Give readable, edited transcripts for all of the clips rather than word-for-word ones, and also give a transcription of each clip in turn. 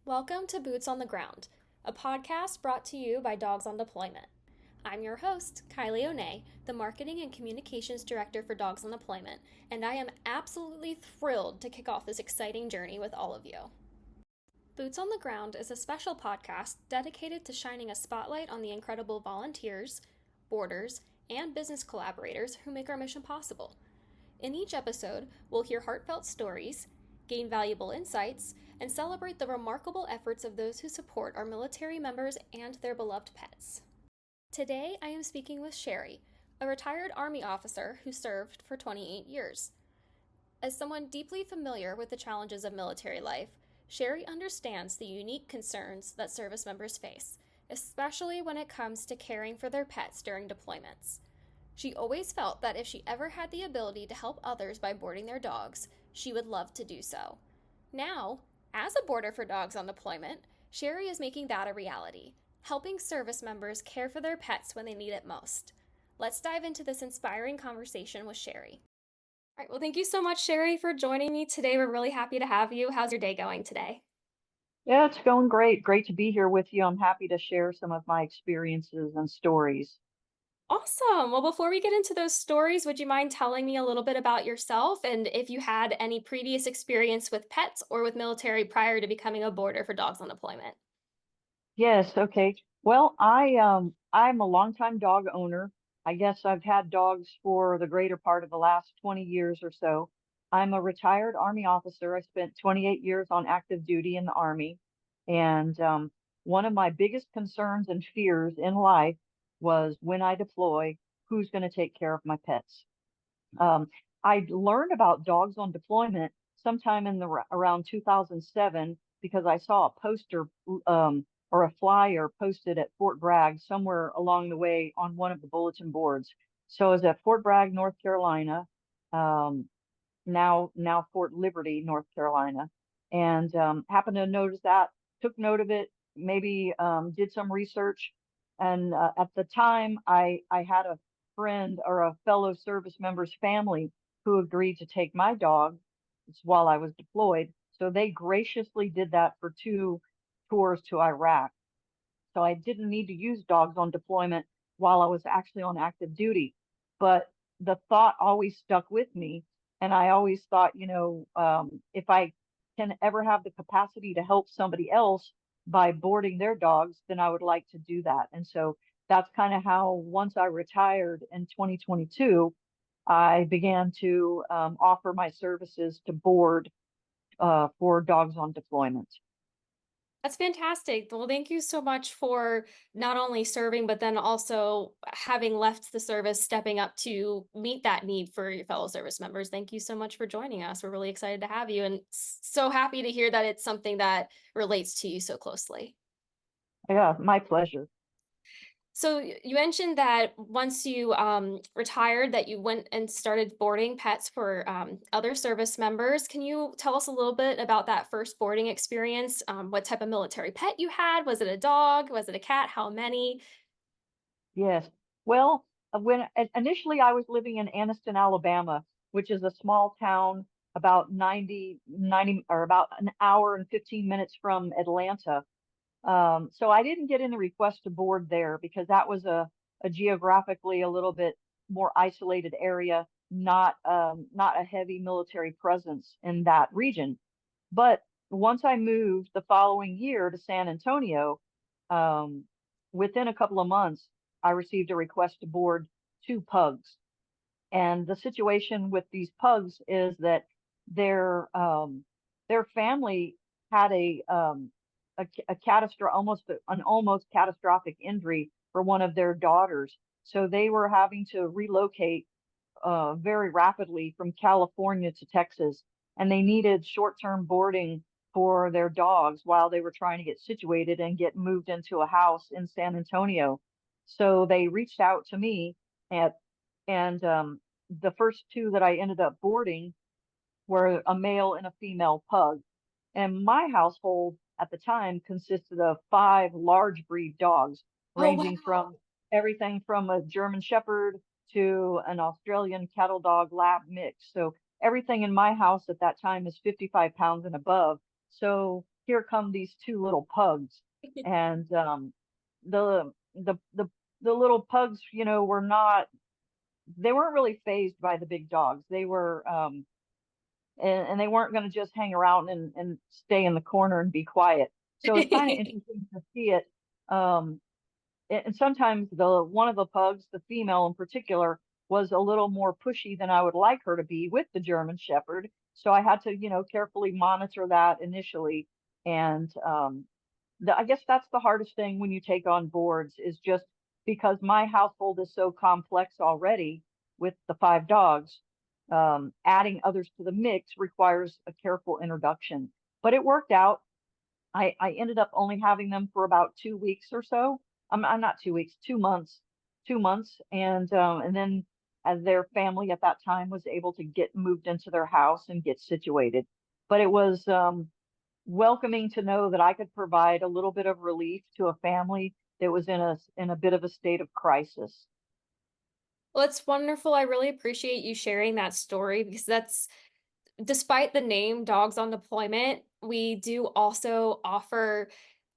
Welcome to Boots on the Ground, a podcast brought to you by Dogs on Deployment. I'm your host, Kylee O'Ney, the Marketing and Communications Director for Dogs on Deployment, and I am absolutely thrilled to kick off this exciting journey with all of you. Boots on the Ground is a special podcast dedicated to shining a spotlight on the incredible volunteers, boarders, and business collaborators who make our mission possible. In each episode, we'll hear heartfelt stories, gain valuable insights, and celebrate the remarkable efforts of those who support our military members and their beloved pets. Today, I am speaking with Sherri, a retired Army officer who served for 28 years. As someone deeply familiar with the challenges of military life, Sherri understands the unique concerns that service members face, especially when it comes to caring for their pets during deployments. She always felt that if she ever had the ability to help others by boarding their dogs, she would love to do so. Now, as a boarder for Dogs on Deployment, Sherri is making that a reality, helping service members care for their pets when they need it most. Let's dive into this inspiring conversation with Sherri. All right, well, thank you so much, Sherri, for joining me today. We're really happy to have you. How's your day going today? Yeah, it's going great. Great to be here with you. I'm happy to share some of my experiences and stories. Awesome. Well, before we get into those stories, would you mind telling me a little bit about yourself and if you had any previous experience with pets or with military prior to becoming a boarder for Dogs on Deployment? Yes, okay. Well, I'm a longtime dog owner. I guess I've had dogs for the greater part of the last 20 years or so. I'm a retired Army officer. I spent 28 years on active duty in the Army. And one of my biggest concerns and fears in life was when I deploy, who's going to take care of my pets? Um, I learned about dogs on deployment sometime in around 2007 because I saw a poster or a flyer posted at Fort Bragg somewhere along the way on one of the bulletin boards. So I was at Fort Bragg, North Carolina, um, now Fort Liberty, North Carolina, and happened to notice that, took note of it, maybe did some research, and at the time I had a friend or a fellow service member's family who agreed to take my dog while I was deployed. So they graciously did that for 2 tours to Iraq. So I didn't need to use dogs on deployment while I was actually on active duty. But the thought always stuck with me. And I always thought, if I can ever have the capacity to help somebody else by boarding their dogs, then I would like to do that. And so that's kind of how, once I retired in 2022, I began to offer my services to board for dogs on deployment. That's fantastic. Well, thank you so much for not only serving, but then also having left the service, stepping up to meet that need for your fellow service members. Thank you so much for joining us. We're really excited to have you and so happy to hear that it's something that relates to you so closely. Yeah, my pleasure. So you mentioned that once you retired, that you went and started boarding pets for other service members. Can you tell us a little bit about that first boarding experience? What type of military pet you had? Was it a dog? Was it a cat? How many? Yes. Well, initially I was living in Anniston, Alabama, which is a small town about 90 or about an hour and 15 minutes from Atlanta. So I didn't get in the request to board there because that was a geographically a little bit more isolated area, not a heavy military presence in that region. But once I moved the following year to San Antonio, um, within a couple of months, I received a request to board 2 pugs. And the situation with these pugs is that their um, their family had a catastrophic, an almost catastrophic injury for one of their daughters. So they were having to relocate very rapidly from California to Texas, and they needed short-term boarding for their dogs while they were trying to get situated and get moved into a house in San Antonio. So they reached out to me, at, and the first 2 that I ended up boarding were a male and a female pug. And my household at the time consisted of 5 large breed dogs, Oh, ranging wow. from everything from a German Shepherd to an Australian cattle dog lab mix. So everything in my house at that time is 55 pounds and above. So here come these two little pugs. And the the the the little pugs, they weren't really fazed by the big dogs. They were and they weren't going to just hang around and stay in the corner and be quiet. So it's kind of interesting to see it. Um, and sometimes the one of the pugs, the female in particular, was a little more pushy than I would like her to be with the German Shepherd. So I had to, carefully monitor that initially. And I guess that's the hardest thing when you take on boards is just because my household is so complex already with the five dogs. Adding others to the mix requires a careful introduction. But it worked out. I ended up only having them for about 2 weeks or so. I'm not 2 weeks, 2 months, 2 months, and then as their family at that time was able to get moved into their house and get situated. But it was welcoming to know that I could provide a little bit of relief to a family that was in a bit of a state of crisis. Well, it's wonderful. I really appreciate you sharing that story because that's despite the name Dogs on Deployment, we do also offer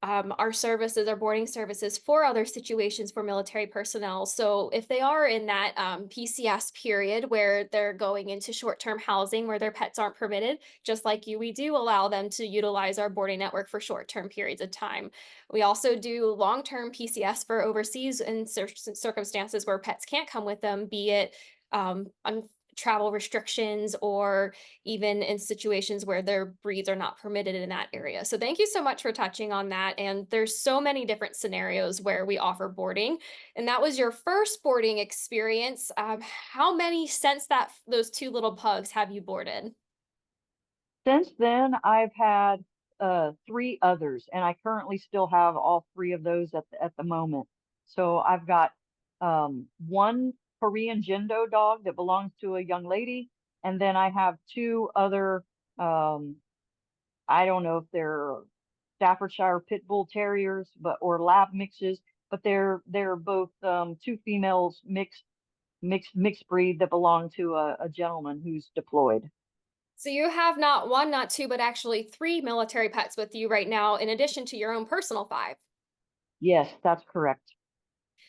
our services, our boarding services for other situations for military personnel. So if they are in that PCS period where they're going into short-term housing where their pets aren't permitted, just like you, we do allow them to utilize our boarding network for short-term periods of time. We also do long-term PCS for overseas in circumstances where pets can't come with them, be it travel restrictions or even in situations where their breeds are not permitted in that area. So thank you so much for touching on that. And there's so many different scenarios where we offer boarding. And that was your first boarding experience. How many since those two little pugs have you boarded? Since then, I've had three others, and I currently still have all three of those at the moment. So I've got one Korean Jindo dog that belongs to a young lady, and then I have two other um, I don't know if they're Staffordshire Pit Bull Terriers, but or lab mixes, but they're both two females mixed breed that belong to a gentleman who's deployed. So you have not one, not two, but actually three military pets with you right now, in addition to your own personal five. Yes, that's correct.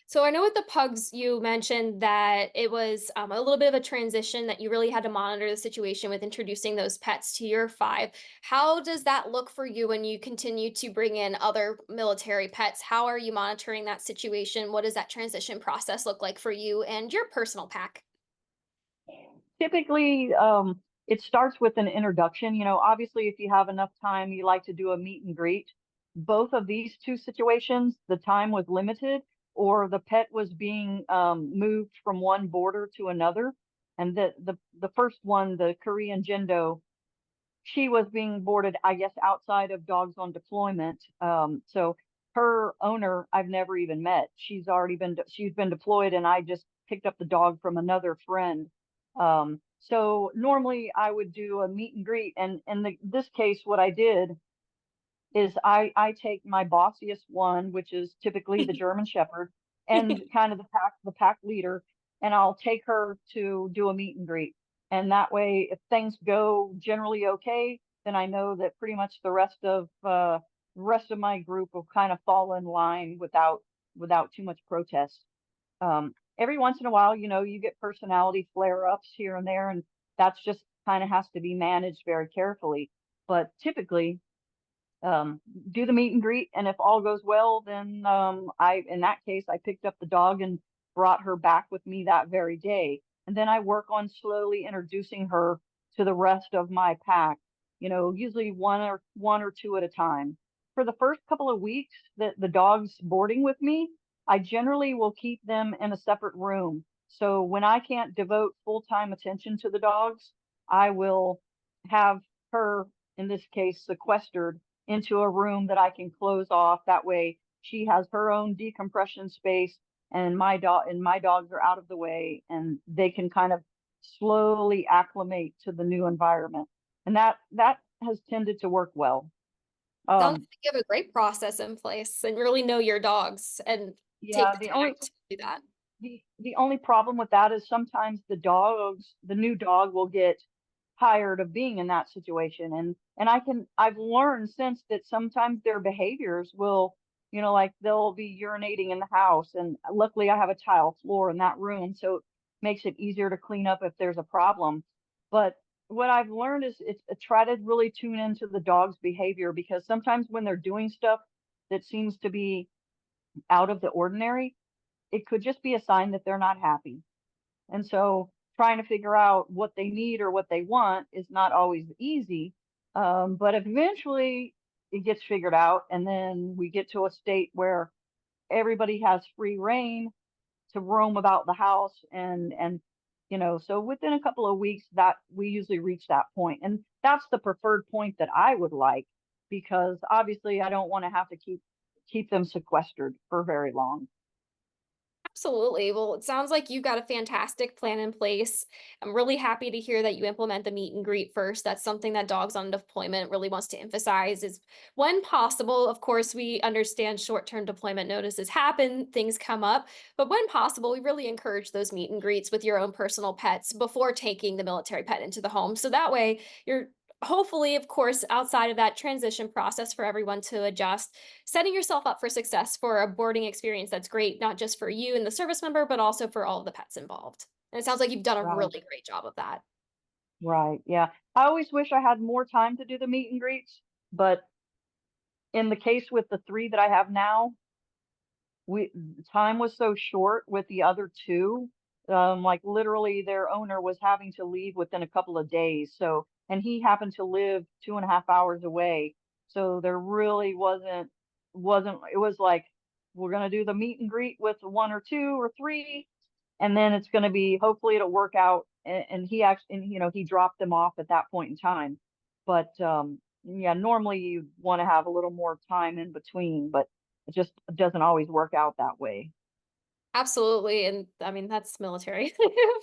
So I know with the pugs, you mentioned that it was a little bit of a transition that you really had to monitor the situation with introducing those pets to your five. How does that look for you when you continue to bring in other military pets? How are you monitoring that situation? What does that transition process look like for you and your personal pack? Typically, it starts with an introduction. Obviously, if you have enough time, you like to do a meet and greet. Both of these two situations, the time was limited, or the pet was being moved from one border to another. And the first one, the Korean Jindo, she was being boarded, I guess, outside of Dogs on Deployment. So her owner, I've never even met. She's been deployed, and I just picked up the dog from another friend. So normally I would do a meet and greet, and in this case, what I did is I take my bossiest one, which is typically the German Shepherd, and kind of the pack leader, and I'll take her to do a meet and greet. And that way, if things go generally okay, then I know that pretty much the rest of my group will kind of fall in line without too much protest. Every once in a while, you get personality flare-ups here and there, and that's just kind of has to be managed very carefully. But typically, um, do the meet and greet, and if all goes well, then in that case, I picked up the dog and brought her back with me that very day. And then I work on slowly introducing her to the rest of my pack, usually one or two at a time. For the first couple of weeks that the dog's boarding with me, I generally will keep them in a separate room. So when I can't devote full-time attention to the dogs, I will have her, in this case, sequestered into a room that I can close off. That way she has her own decompression space, and my dogs are out of the way, and they can kind of slowly acclimate to the new environment. And that has tended to work well. Sounds Um, like you have a great process in place and really know your dogs and take yeah, the time to do that. the only problem with that is sometimes the new dog will get tired of being in that situation. And I've learned since that sometimes their behaviors will, like they'll be urinating in the house. And luckily I have a tile floor in that room, so it makes it easier to clean up if there's a problem. But what I've learned is it's try to really tune into the dog's behavior, because sometimes when they're doing stuff that seems to be out of the ordinary, it could just be a sign that they're not happy. And so trying to figure out what they need or what they want is not always easy. But eventually it gets figured out. And then we get to a state where everybody has free reign to roam about the house. So within a couple of weeks that we usually reach that point. And that's the preferred point that I would like, because obviously I don't want to have to keep them sequestered for very long. Absolutely. Well, it sounds like you got a fantastic plan in place. I'm really happy to hear that you implement the meet and greet first. That's something that Dogs on Deployment really wants to emphasize is when possible. Of course, we understand short-term deployment notices happen, things come up, but when possible, we really encourage those meet and greets with your own personal pets before taking the military pet into the home. So that way you're hopefully, of course, outside of that transition process for everyone to adjust, setting yourself up for success for a boarding experience that's great, not just for you and the service member, but also for all of the pets involved. And it sounds like you've done a Right. really great job of that. Right. Yeah. I always wish I had more time to do the meet and greets, but in the case with the three that I have now, we time was so short with the other two. Like literally their owner was having to leave within a couple of days. So, and he happened to live 2.5 hours away. So there really wasn't, it was like, we're gonna do the meet and greet with one or two or three, and then it's going to be, hopefully it'll work out. And he actually, and, he dropped them off at that point in time. But yeah, normally you want to have a little more time in between, but it just doesn't always work out that way. Absolutely, and I mean, that's military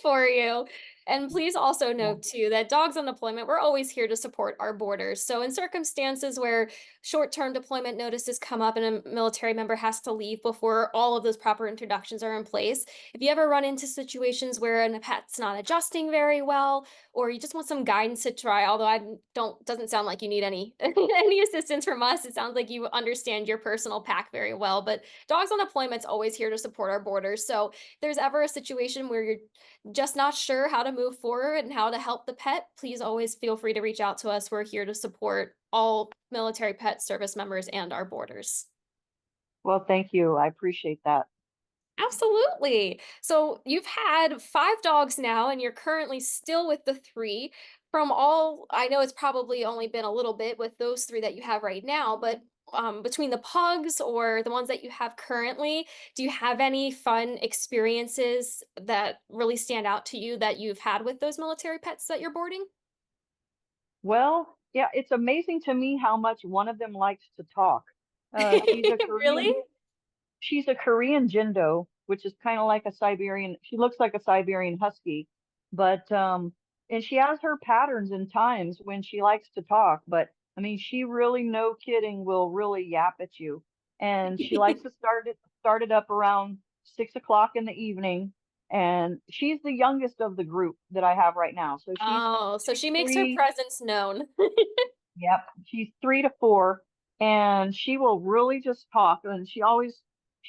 for you. And please also Yeah. note too that Dogs on Deployment, we're always here to support our borders. So in circumstances where short-term deployment notices come up and a military member has to leave before all of those proper introductions are in place, if you ever run into situations where a pet's not adjusting very well, or you just want some guidance to try, although I don't doesn't sound like you need any any assistance from us. It sounds like you understand your personal pack very well, but Dogs on Deployment's always here to support our borders. So if there's ever a situation where you're just not sure how to move forward and how to help the pet, please always feel free to reach out to us. We're here to support all military pet service members and our borders. Well, thank you. I appreciate that. Absolutely. So you've had 5 dogs now, and you're currently still with the three. From all, I know it's probably only been a little bit with those three that you have right now, but between the pugs or the ones that you have currently, do you have any fun experiences that really stand out to you that you've had with those military pets that you're boarding? Well, yeah, it's amazing to me how much one of them likes to talk. She's a Really? Korean Jindo, which is kind of like a Siberian. She looks like a Siberian Husky, but and she has her patterns and times when she likes to talk. But I mean, she really, no kidding, will really yap at you. And she likes to start it up around 6 o'clock in the evening. And she's the youngest of the group that I have right now. So Oh, so she's she makes her three. presence known. Yep, she's 3 to 4, and she will really just talk. And she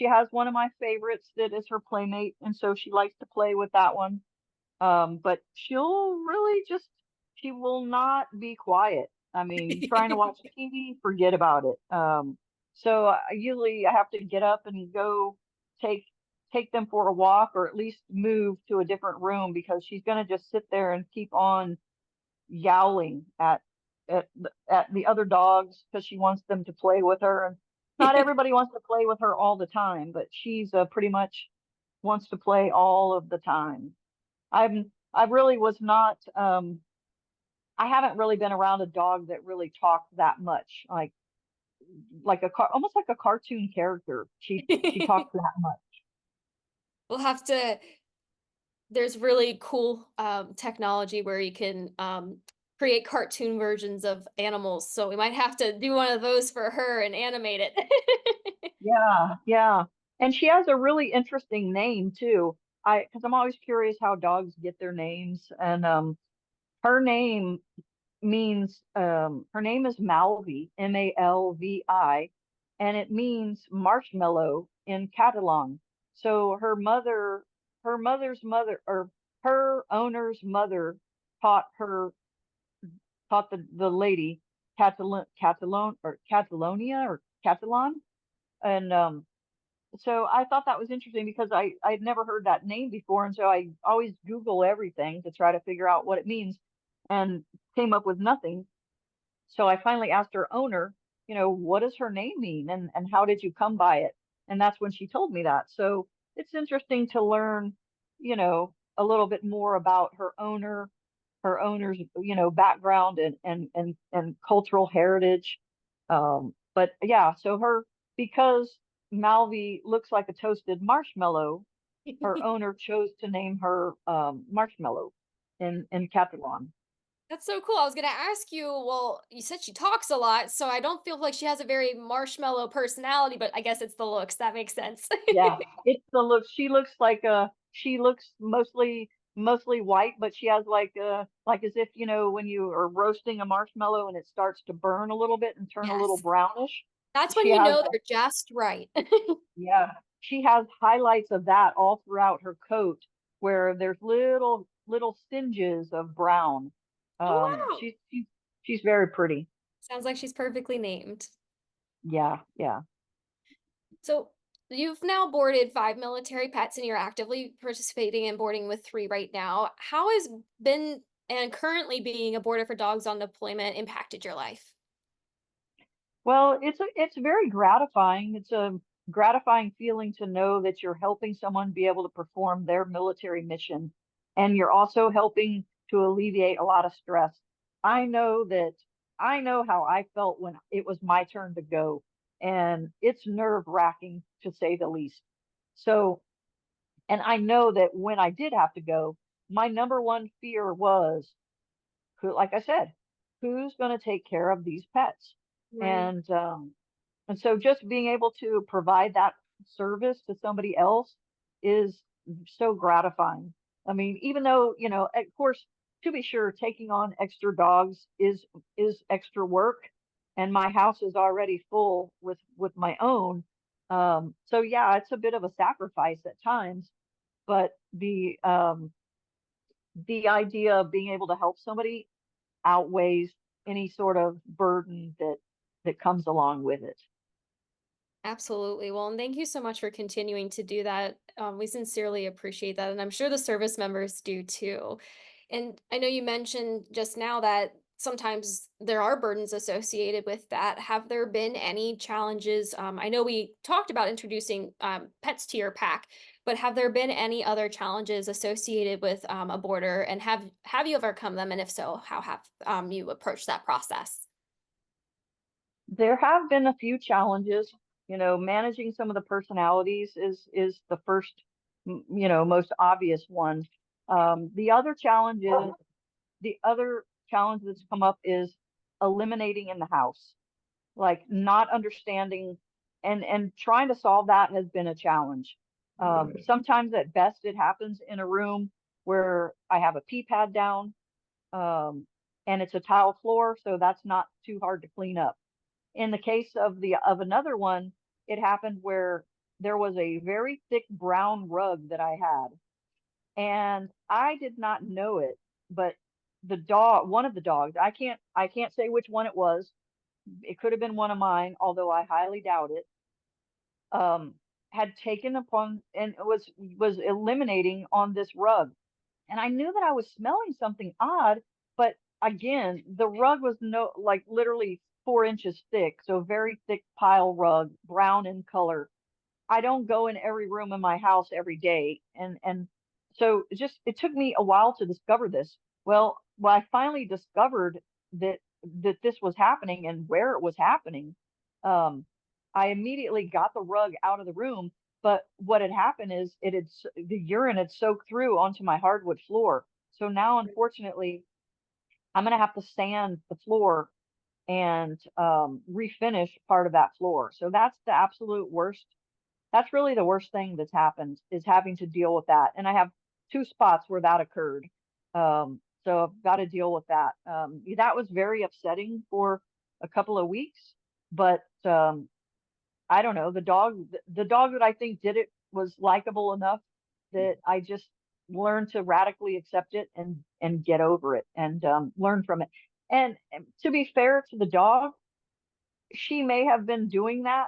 has one of my favorites that is her playmate, and so she likes to play with that one. But she'll really just she will not be quiet. I mean, trying to watch TV, forget about it. So usually I have to get up and go take take them for a walk, or at least move to a different room, because she's gonna just sit there and keep on yowling at the other dogs because she wants them to play with her. And not everybody wants to play with her all the time, but she's pretty much wants to play all of the time. I really was not I haven't really been around a dog that really talked that much, like almost like a cartoon character. She talks that much. We'll have to there's really cool technology where you can create cartoon versions of animals. So we might have to do one of those for her and animate it. Yeah, yeah. And she has a really interesting name too. Because I'm always curious how dogs get their names. And Her name means her name is Malvi, Malvi, and it means marshmallow in Catalan. So her mother's mother, or her owner's mother, taught her taught the lady Catalonia or Catalan, and so I thought that was interesting because I'd never heard that name before, and so I always Google everything to try to figure out what it means, and came up with nothing. So I finally asked her owner, what does her name mean, and how did you come by it? And that's when she told me that. So it's interesting to learn, a little bit more about her owner's, background and cultural heritage. But yeah, so because Malvi looks like a toasted marshmallow, her owner chose to name her Marshmallow in Catalan. That's so cool. I was gonna ask you, well, you said she talks a lot, so I don't feel like she has a very marshmallow personality, but I guess it's the looks. That makes sense. Yeah, it's the look. She looks mostly white, but she has like as if, when you are roasting a marshmallow and it starts to burn a little bit and turn a little Yes. brownish. That's when She you has know they're just right. Yeah, she has highlights of that all throughout her coat where there's little singes of brown. Oh, Um, wow. she's she's she's very pretty. Sounds like she's perfectly named. Yeah, yeah. So you've now boarded 5 military pets and you're actively participating in boarding with 3 right now. How has been and currently being a boarder for dogs on deployment impacted your life? Well, it's very gratifying. It's a gratifying feeling to know that you're helping someone be able to perform their military mission, and you're also helping to alleviate a lot of stress. I know that I know how I felt when it was my turn to go, and it's nerve-wracking to say the least. So, and I know that when I did have to go, my number one fear was like I said, who's going to take care of these pets? Right. And so just being able to provide that service to somebody else is so gratifying. I mean, even though, of course, to be sure, taking on extra dogs is extra work, and my house is already full with my own. So yeah, it's a bit of a sacrifice at times, but the idea of being able to help somebody outweighs any sort of burden that comes along with it. Absolutely. Well, and thank you so much for continuing to do that. We sincerely appreciate that. And I'm sure the service members do too. And I know you mentioned just now that sometimes there are burdens associated with that. Have there been any challenges? I know we talked about introducing pets to your pack, but have there been any other challenges associated with a boarder? And have you overcome them? And if so, how have you approached that process? There have been a few challenges. Managing some of the personalities is the first, most obvious one. The other challenge that's come up is eliminating in the house, like not understanding and trying to solve that has been a challenge. Sometimes at best it happens in a room where I have a pee pad down, and it's a tile floor, so that's not too hard to clean up. In the case of another one, it happened where there was a very thick brown rug that I had, and I did not know it, but one of the dogs, I can't say which one it was. It could have been one of mine, although I highly doubt it. Um, had taken upon and was eliminating on this rug, and I knew that I was smelling something odd, but again, the rug was no like literally 4 inches thick, so very thick pile rug, brown in color. I don't go in every room in my house every day, and so it took me a while to discover this. Well, when I finally discovered that this was happening and where it was happening, um, I immediately got the rug out of the room. But what had happened is the urine had soaked through onto my hardwood floor. So now, unfortunately, I'm gonna have to sand the floor and refinish part of that floor. So that's the absolute worst. That's really the worst thing that's happened, is having to deal with that. And I have two spots where that occurred. So I've got to deal with that. That was very upsetting for a couple of weeks, but I don't know. The dog that I think did it was likable enough that I just learned to radically accept it and get over it and learn from it. And to be fair to the dog, she may have been doing that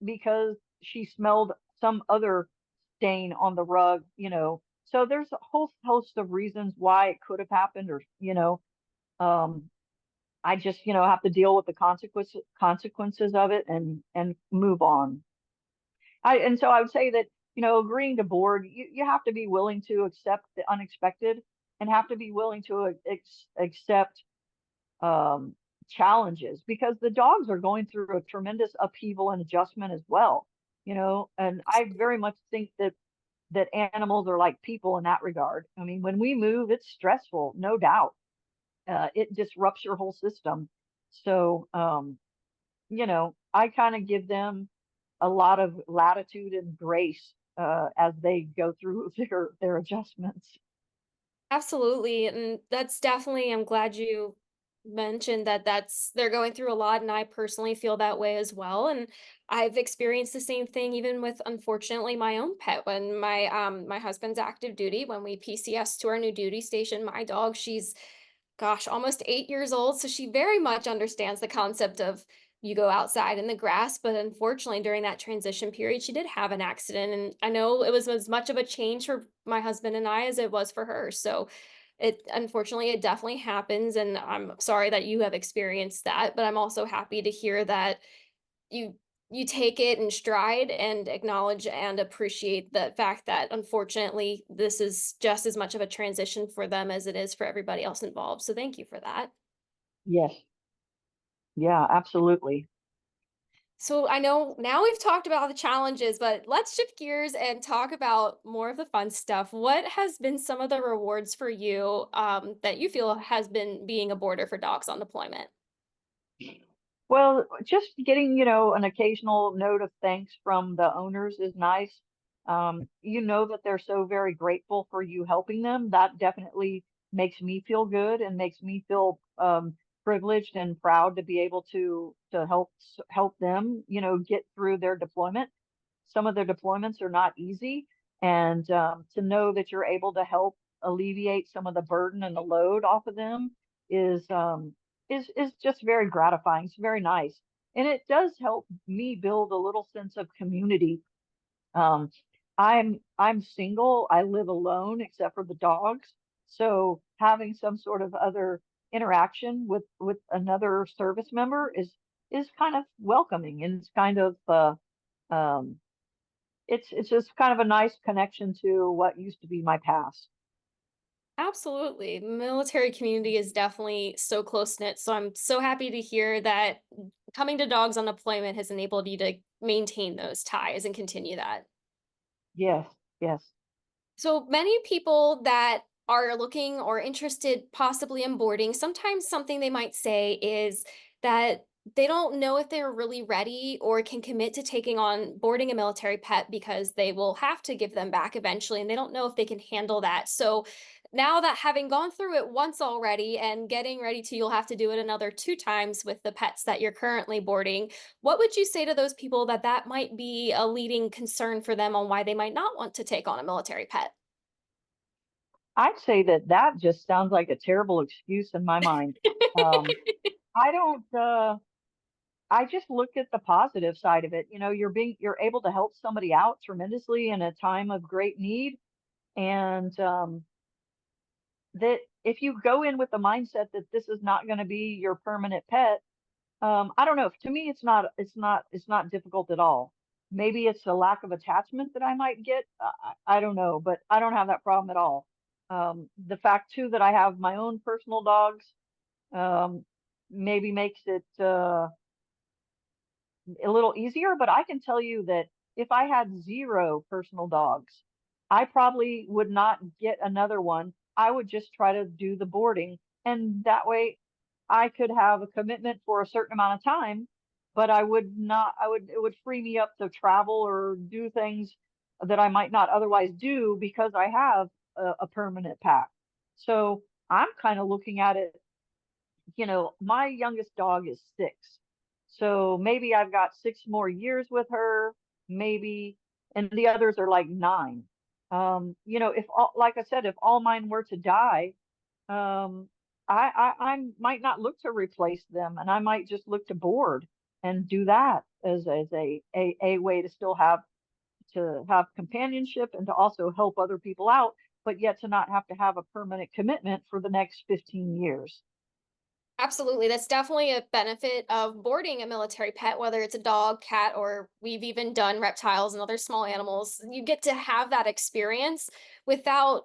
because she smelled some other stain on the rug, you know. So there's a whole host of reasons why it could have happened, or um, I just, have to deal with the consequences of it and move on. And so I would say that, agreeing to board, you have to be willing to accept the unexpected and have to be willing to accept um, challenges because the dogs are going through a tremendous upheaval and adjustment as well, and I very much think that animals are like people in that regard. I mean, when we move, it's stressful, no doubt. It disrupts your whole system. So, I kind of give them a lot of latitude and grace as they go through their adjustments. Absolutely. And that's definitely, I'm glad you mentioned that they're going through a lot. And I personally feel that way as well. And I've experienced the same thing, even with unfortunately my own pet. When my husband's active duty, when we PCS to our new duty station, my dog, she's gosh, almost 8 years old, so she very much understands the concept of you go outside in the grass, but unfortunately, during that transition period, she did have an accident, and I know it was as much of a change for my husband and I as it was for her, so it definitely happens, and I'm sorry that you have experienced that, but I'm also happy to hear that you you take it in stride and acknowledge and appreciate the fact that unfortunately this is just as much of a transition for them as it is for everybody else involved. So thank you for that. Yes. Yeah, absolutely. So I know now we've talked about the challenges, but let's shift gears and talk about more of the fun stuff. What has been some of the rewards for you that you feel has been being a boarder for dogs on deployment? Well, just getting, an occasional note of thanks from the owners is nice. You know that they're so very grateful for you helping them. That definitely makes me feel good and makes me feel privileged and proud to be able to help them, get through their deployment. Some of their deployments are not easy, and to know that you're able to help alleviate some of the burden and the load off of them is is just very gratifying. It's very nice, and it does help me build a little sense of community. Um, I'm single. I live alone, except for the dogs. So having some sort of other interaction with another service member is kind of welcoming, and it's kind of um, it's just kind of a nice connection to what used to be my past. Absolutely. Military community is definitely so close knit. So I'm so happy to hear that coming to dogs on deployment has enabled you to maintain those ties and continue that. Yes, yes. So many people that are looking or interested possibly in boarding, sometimes something they might say is that they don't know if they're really ready or can commit to taking on boarding a military pet because they will have to give them back eventually and they don't know if they can handle that. So now that having gone through it once already and getting ready to, you'll have to do it another 2 times with the pets that you're currently boarding. What would you say to those people that that might be a leading concern for them on why they might not want to take on a military pet? I'd say that just sounds like a terrible excuse in my mind. Um, I don't. I just look at the positive side of it. You're able to help somebody out tremendously in a time of great need, and that if you go in with the mindset that this is not going to be your permanent pet, I don't know. To me, it's not difficult at all. Maybe it's a lack of attachment that I might get. I don't know, but I don't have that problem at all. The fact too that I have my own personal dogs um, maybe makes it a little easier, but I can tell you that if I had zero personal dogs, I probably would not get another one. I would just try to do the boarding, and that way I could have a commitment for a certain amount of time, but I would not, it would free me up to travel or do things that I might not otherwise do because I have a permanent pack. So I'm kind of looking at it, my youngest dog is 6. So maybe I've got 6 more years with her, maybe, and the others are like 9. If all, like I said, if all mine were to die, um, I might not look to replace them, and I might just look to board and do that as a way to have companionship and to also help other people out, but yet to not have to have a permanent commitment for the next 15 years. Absolutely. That's definitely a benefit of boarding a military pet, whether it's a dog, cat, or we've even done reptiles and other small animals. You get to have that experience without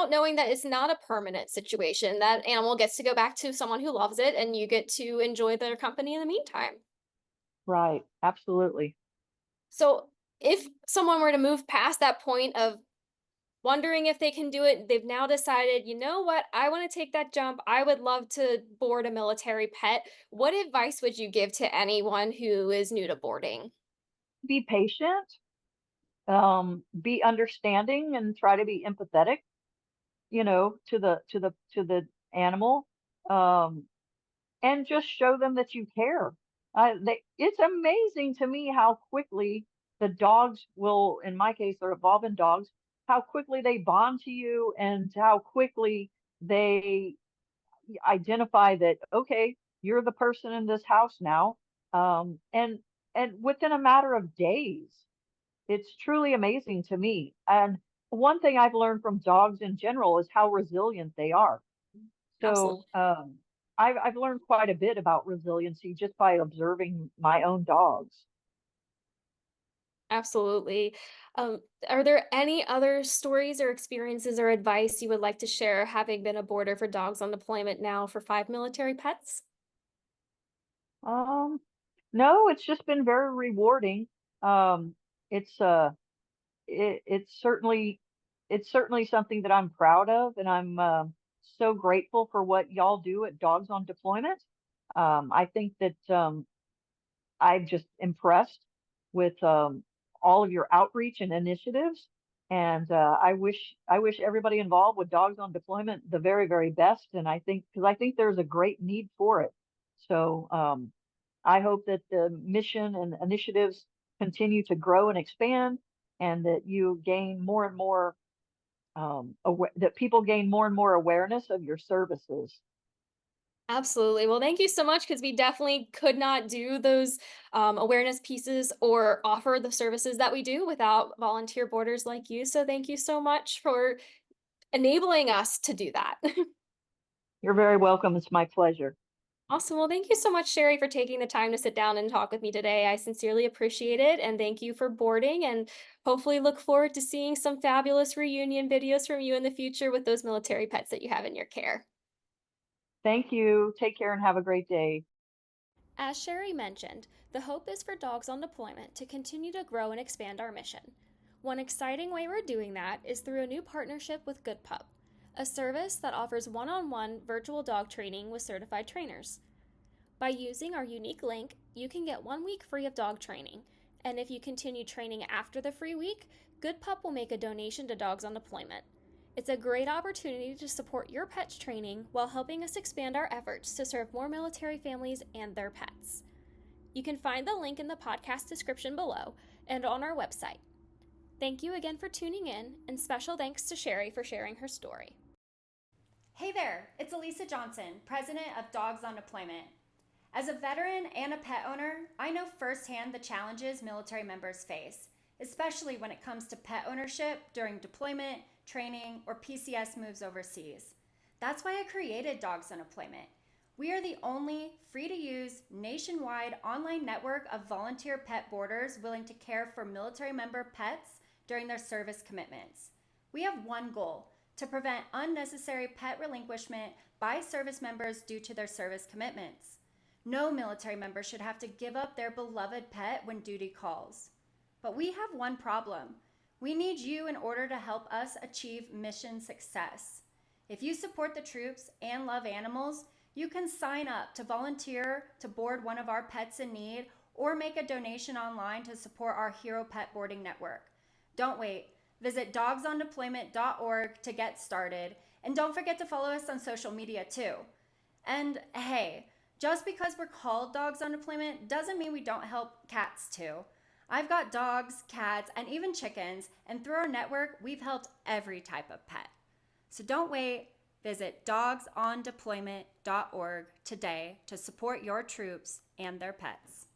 knowing that it's not a permanent situation. That animal gets to go back to someone who loves it and you get to enjoy their company in the meantime. Right, absolutely. So, if someone were to move past that point of wondering if they can do it, they've now decided, you know what, I want to take that jump. I would love to board a military pet. What advice would you give to anyone who is new to boarding? Be patient, be understanding, and try to be empathetic, to the animal, um, and just show them that you care. It's amazing to me how quickly the dogs will, in my case, they're evolving dogs, how quickly they bond to you and how quickly they identify that, okay, you're the person in this house now. And within a matter of days, it's truly amazing to me. And one thing I've learned from dogs in general is how resilient they are. So Absolutely. I've learned quite a bit about resiliency just by observing my own dogs. Absolutely. Um, are there any other stories or experiences or advice you would like to share having been a boarder for dogs on deployment now for 5 military pets? Um, no, it's just been very rewarding. Um, it's it, it's certainly something that I'm proud of, and I'm so grateful for what y'all do at Dogs on Deployment. I think that I'm just impressed with all of your outreach and initiatives, and I wish everybody involved with Dogs on Deployment the very, very best. And I think there's a great need for it. So I hope that the mission and initiatives continue to grow and expand, and that you gain more and more that people gain more and more awareness of your services. Absolutely. Well, thank you so much because we definitely could not do those awareness pieces or offer the services that we do without volunteer boarders like you. So, thank you so much for enabling us to do that. You're very welcome. It's my pleasure. Awesome. Well, thank you so much, Sherry, for taking the time to sit down and talk with me today. I sincerely appreciate it. And thank you for boarding. And hopefully, look forward to seeing some fabulous reunion videos from you in the future with those military pets that you have in your care. Thank you. Take care and have a great day. As Sherry mentioned, the hope is for Dogs on Deployment to continue to grow and expand our mission. One exciting way we're doing that is through a new partnership with GoodPup, a service that offers one on one virtual dog training with certified trainers. By using our unique link, you can get 1 week free of dog training, and if you continue training after the free week, GoodPup will make a donation to Dogs on Deployment. It's a great opportunity to support your pet's training while helping us expand our efforts to serve more military families and their pets. You can find the link in the podcast description below and on our website. Thank you again for tuning in, and special thanks to Sherry for sharing her story. Hey there, it's Elisa Johnson, president of Dogs on Deployment. As a veteran and a pet owner, I know firsthand the challenges military members face, especially when it comes to pet ownership during deployment, training, or PCS moves overseas. That's why I created Dogs on Deployment. We are the only free to use nationwide online network of volunteer pet boarders willing to care for military member pets during their service commitments. We have one goal: to prevent unnecessary pet relinquishment by service members due to their service commitments. No military member should have to give up their beloved pet when duty calls. But we have one problem. We need you in order to help us achieve mission success. If you support the troops and love animals, you can sign up to volunteer to board one of our pets in need or make a donation online to support our Hero Pet Boarding Network. Don't wait. Visit dogsondeployment.org to get started And don't forget to follow us on social media too. And hey, just because we're called Dogs on Deployment doesn't mean we don't help cats too. I've got dogs, cats, and even chickens, and through our network, we've helped every type of pet. So don't wait. Visit dogsondeployment.org today to support your troops and their pets.